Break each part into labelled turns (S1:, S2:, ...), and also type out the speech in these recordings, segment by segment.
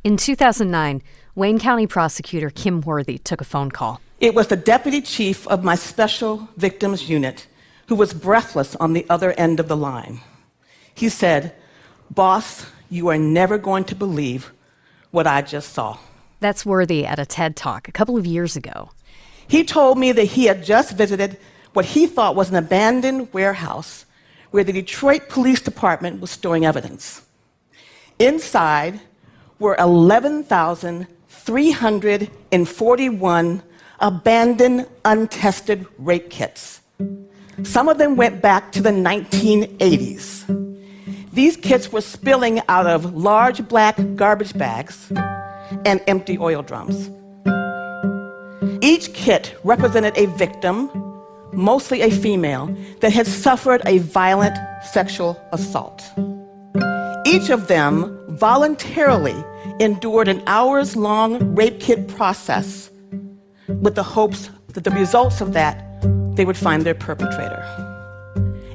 S1: In 2009, Wayne County prosecutor Kim Worthy took a phone call.
S2: It was the deputy chief of my special victims unit who was breathless on the other end of the line. He said, "Boss, you are never going to believe what I just saw."
S1: That's Worthy at a TED Talk a couple of years ago.
S2: He told me that he had just visited what he thought was an abandoned warehouse where the Detroit Police Department was storing evidence. Inside were 11,341 abandoned, untested rape kits. Some of them went back to the 1980s. These kits were spilling out of large black garbage bags and empty oil drums. Each kit represented a victim, mostly a female, that had suffered a violent sexual assault. Each of them voluntarily endured an hours-long rape kit process with the hopes that the results of that, they would find their perpetrator.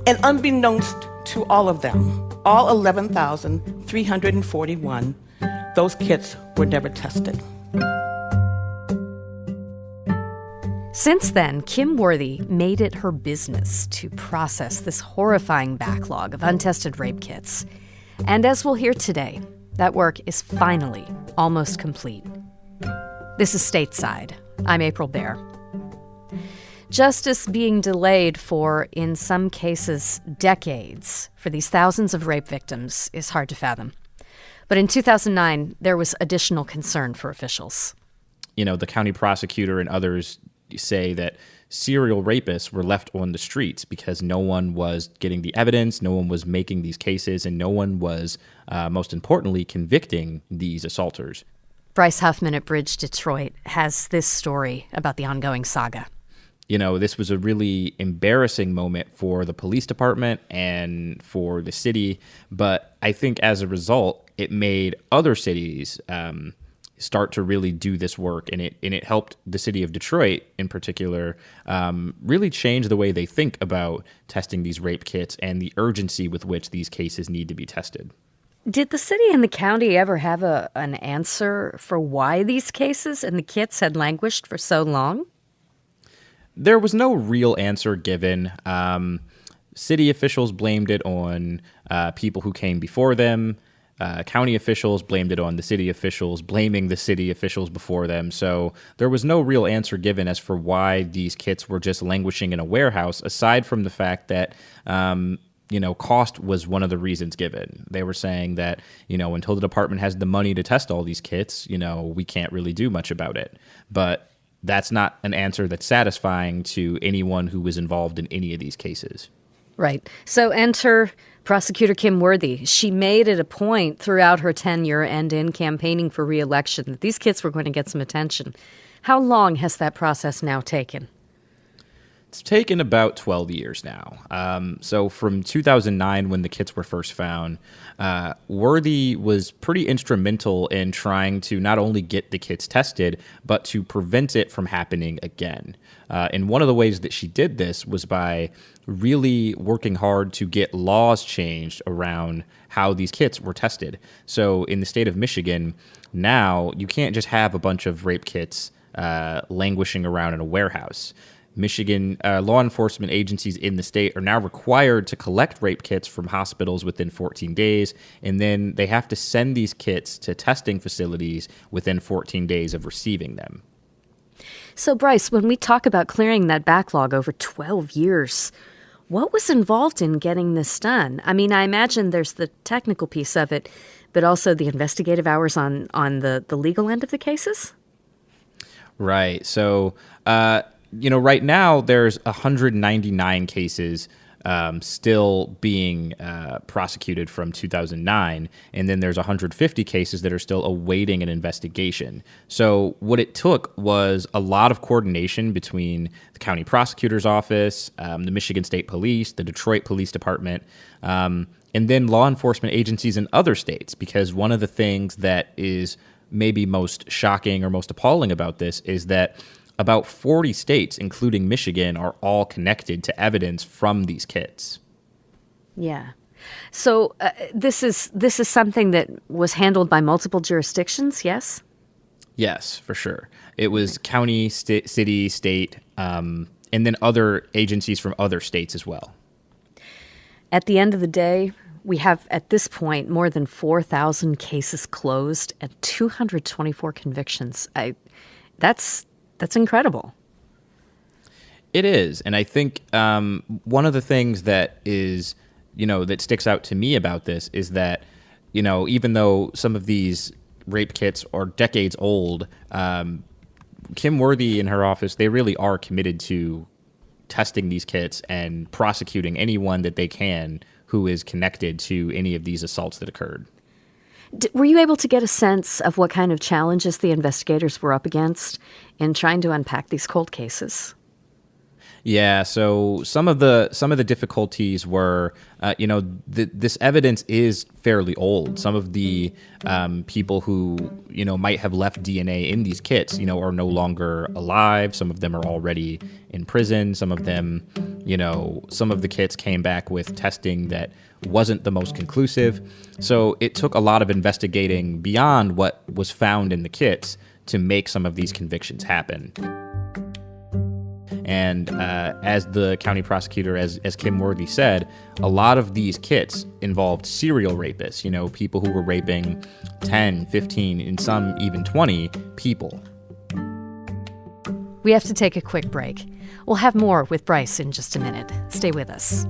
S2: And unbeknownst to all of them, all 11,341, those kits were never tested.
S1: Since then, Kim Worthy made it her business to process this horrifying backlog of untested rape kits. And as we'll hear today, that work is finally almost complete. This is Stateside. I'm April Baer. Justice being delayed for, in some cases, decades for these thousands of rape victims is hard to fathom. But in 2009, there was additional concern for officials.
S3: You know, the county prosecutor and others say that serial rapists were left on the streets because no one was getting the evidence, no one was making these cases, and no one was, most importantly, convicting these assaulters.
S1: Bryce Huffman at Bridge Detroit has this story about the ongoing saga.
S3: You know, this was a really embarrassing moment for the police department and for the city, but I think as a result, it made other cities start to really do this work, and it helped the city of Detroit in particular really change the way they think about testing these rape kits and the urgency with which these cases need to be tested.
S1: Did the city and the county ever have an answer for why these cases and the kits had languished for so long?
S3: There was no real answer given. City officials blamed it on people who came before them. County officials blamed it on the city officials, blaming the city officials before them. So there was no real answer given as for why these kits were just languishing in a warehouse, aside from the fact that, cost was one of the reasons given. They were saying that, until the department has the money to test all these kits, we can't really do much about it. But that's not an answer that's satisfying to anyone who was involved in any of these cases.
S1: Right. So enter Prosecutor Kim Worthy. She made it a point throughout her tenure and in campaigning for re-election that these kits were going to get some attention. How long has that process now taken?
S3: It's taken about 12 years now. So from 2009, when the kits were first found, Worthy was pretty instrumental in trying to not only get the kits tested, but to prevent it from happening again. And one of the ways that she did this was by really working hard to get laws changed around how these kits were tested. So in the state of Michigan, now you can't just have a bunch of rape kits languishing around in a warehouse. Michigan law enforcement agencies in the state are now required to collect rape kits from hospitals within 14 days, and then they have to send these kits to testing facilities within 14 days of receiving them.
S1: So, Bryce, when we talk about clearing that backlog over 12 years, what was involved in getting this done? I mean, I imagine there's the technical piece of it, but also the investigative hours on the legal end of the cases?
S3: Right. So, right now there's 199 cases still being prosecuted from 2009, and then there's 150 cases that are still awaiting an investigation. So what it took was a lot of coordination between the county prosecutor's office, the Michigan State Police, the Detroit Police Department, and then law enforcement agencies in other states, because one of the things that is maybe most shocking or most appalling about this is that about 40 states, including Michigan, are all connected to evidence from these kits.
S1: Yeah. So this is something that was handled by multiple jurisdictions, yes?
S3: Yes, for sure. It was county, city, state, and then other agencies from other states as well.
S1: At the end of the day, we have, at this point, more than 4,000 cases closed and 224 convictions. That's incredible.
S3: It is. And I think one of the things that is, that sticks out to me about this is that, even though some of these rape kits are decades old, Kim Worthy and her office, they really are committed to testing these kits and prosecuting anyone that they can who is connected to any of these assaults that occurred.
S1: Were you able to get a sense of what kind of challenges the investigators were up against in trying to unpack these cold cases?
S3: Yeah, so some of the difficulties were, this evidence is fairly old. Some of the people who might have left DNA in these kits, are no longer alive. Some of them are already in prison. Some of them, some of the kits came back with testing that wasn't the most conclusive. So it took a lot of investigating beyond what was found in the kits to make some of these convictions happen. And as the county prosecutor, as Kim Worthy said, a lot of these kits involved serial rapists, people who were raping 10, 15, and some even 20 people.
S1: We have to take a quick break. We'll have more with Bryce in just a minute. Stay with us.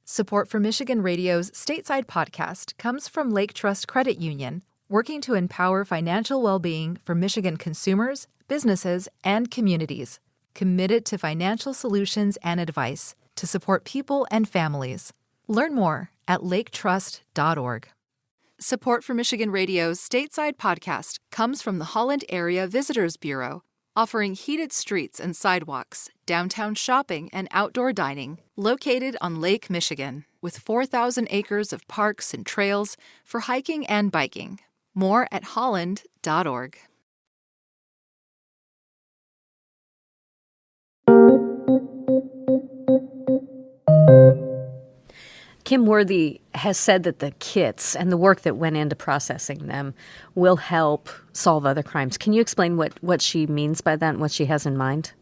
S4: Support for Michigan Radio's Stateside podcast comes from Lake Trust Credit Union, working to empower financial well-being for Michigan consumers, businesses, and communities. Committed to financial solutions and advice to support people and families. Learn more at laketrust.org. Support for Michigan Radio's Stateside podcast comes from the Holland Area Visitors Bureau, offering heated streets and sidewalks, downtown shopping, and outdoor dining, located on Lake Michigan, with 4,000 acres of parks and trails for hiking and biking. More at holland.org.
S1: Kim Worthy has said that the kits and the work that went into processing them will help solve other crimes. Can you explain what she means by that and what she has in mind?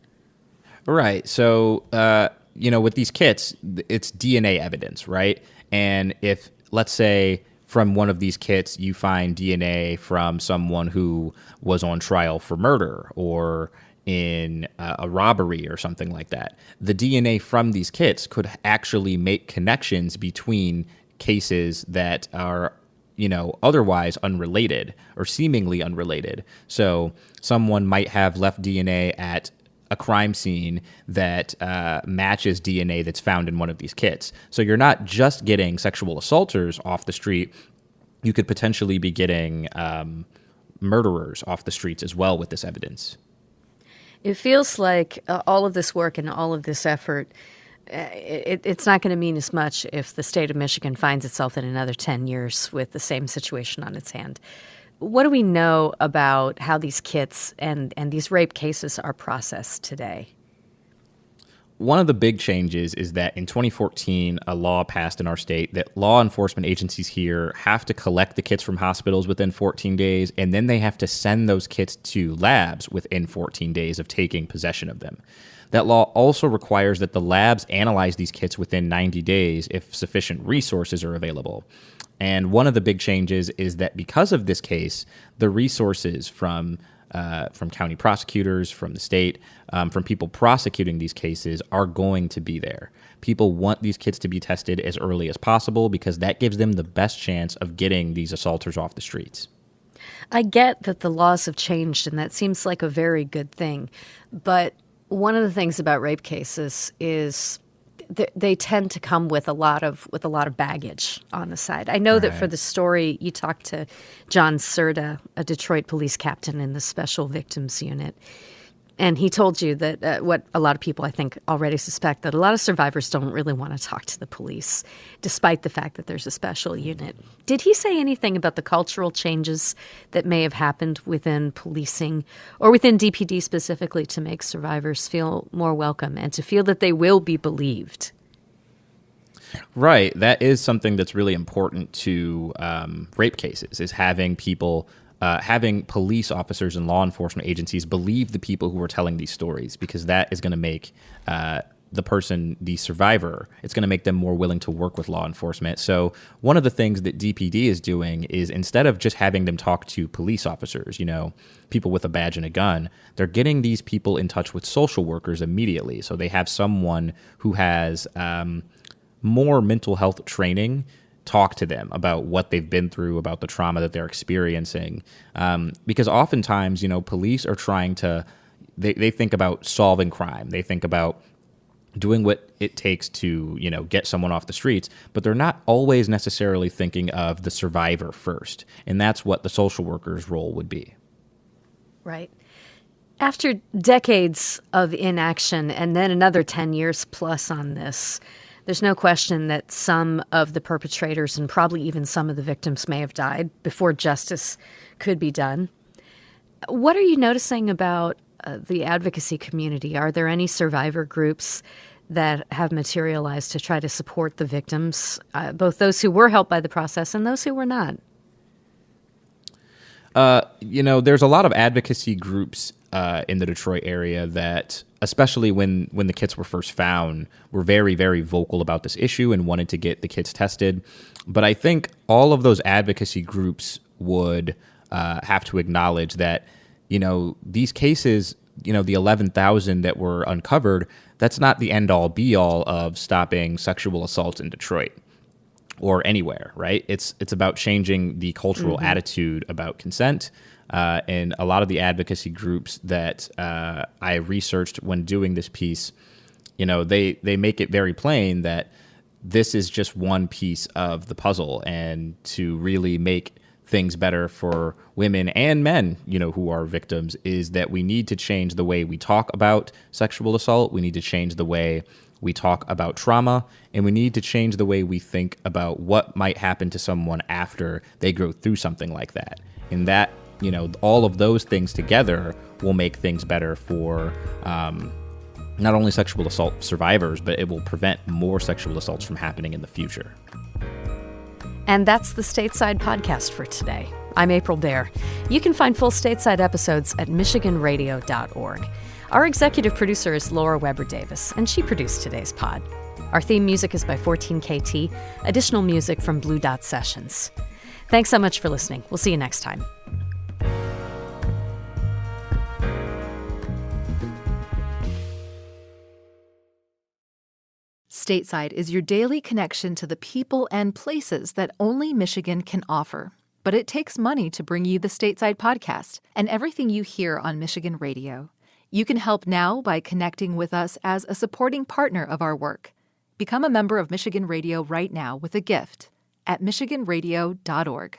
S3: Right. So, with these kits, it's DNA evidence, right? And if, let's say, from one of these kits, you find DNA from someone who was on trial for murder or in a robbery or something like that, the DNA from these kits could actually make connections between cases that are, otherwise unrelated or seemingly unrelated. So someone might have left DNA at a crime scene that matches DNA that's found in one of these kits. So you're not just getting sexual assaulters off the street. You could potentially be getting murderers off the streets as well with this evidence.
S1: It feels like all of this work and all of this effort, it's not going to mean as much if the state of Michigan finds itself in another 10 years with the same situation on its hand. What do we know about how these kits and these rape cases are processed today?
S3: One of the big changes is that in 2014, a law passed in our state that law enforcement agencies here have to collect the kits from hospitals within 14 days, and then they have to send those kits to labs within 14 days of taking possession of them. That law also requires that the labs analyze these kits within 90 days if sufficient resources are available. And one of the big changes is that because of this case, the resources from county prosecutors, from the state, from people prosecuting these cases are going to be there. People want these kits to be tested as early as possible because that gives them the best chance of getting these assaulters off the streets.
S1: I get that the laws have changed, and that seems like a very good thing. But one of the things about rape cases is they tend to come with a lot of baggage on the side. I know that for the story, you talked to John Serta, a Detroit police captain in the Special Victims Unit. And he told you that what a lot of people, I think, already suspect, that a lot of survivors don't really want to talk to the police, despite the fact that there's a special unit. Did he say anything about the cultural changes that may have happened within policing or within DPD specifically to make survivors feel more welcome and to feel that they will be believed?
S3: Right. That is something that's really important to rape cases, is having people, having police officers and law enforcement agencies believe the people who are telling these stories, because that is going to make the person, the survivor, it's going to make them more willing to work with law enforcement. So one of the things that DPD is doing is, instead of just having them talk to police officers, people with a badge and a gun, they're getting these people in touch with social workers immediately. So they have someone who has more mental health training talk to them about what they've been through, about the trauma that they're experiencing. Because oftentimes, police are trying to, they think about solving crime. They think about doing what it takes to, get someone off the streets, but they're not always necessarily thinking of the survivor first. And that's what the social worker's role would be.
S1: Right. After decades of inaction and then another 10 years plus on this, there's no question that some of the perpetrators and probably even some of the victims may have died before justice could be done. What are you noticing about the advocacy community? Are there any survivor groups that have materialized to try to support the victims, both those who were helped by the process and those who were not?
S3: There's a lot of advocacy groups in the Detroit area that, especially when the kits were first found, were very, very vocal about this issue and wanted to get the kits tested. But I think all of those advocacy groups would have to acknowledge that, these cases, the 11,000 that were uncovered, that's not the end-all, be-all of stopping sexual assault in Detroit or anywhere, right? It's about changing the cultural attitude about consent. And a lot of the advocacy groups that I researched when doing this piece, they make it very plain that this is just one piece of the puzzle, and to really make things better for women and men, who are victims, is that we need to change the way we talk about sexual assault. We need to change the way we talk about trauma, and we need to change the way we think about what might happen to someone after they go through something like that. And that, all of those things together will make things better for not only sexual assault survivors, but it will prevent more sexual assaults from happening in the future.
S1: And that's the Stateside Podcast for today. I'm April Baer. You can find full Stateside episodes at michiganradio.org. Our executive producer is Laura Weber Davis, and she produced today's pod. Our theme music is by 14KT, additional music from Blue Dot Sessions. Thanks so much for listening. We'll see you next time.
S4: Stateside is your daily connection to the people and places that only Michigan can offer. But it takes money to bring you the Stateside Podcast and everything you hear on Michigan Radio. You can help now by connecting with us as a supporting partner of our work. Become a member of Michigan Radio right now with a gift at michiganradio.org.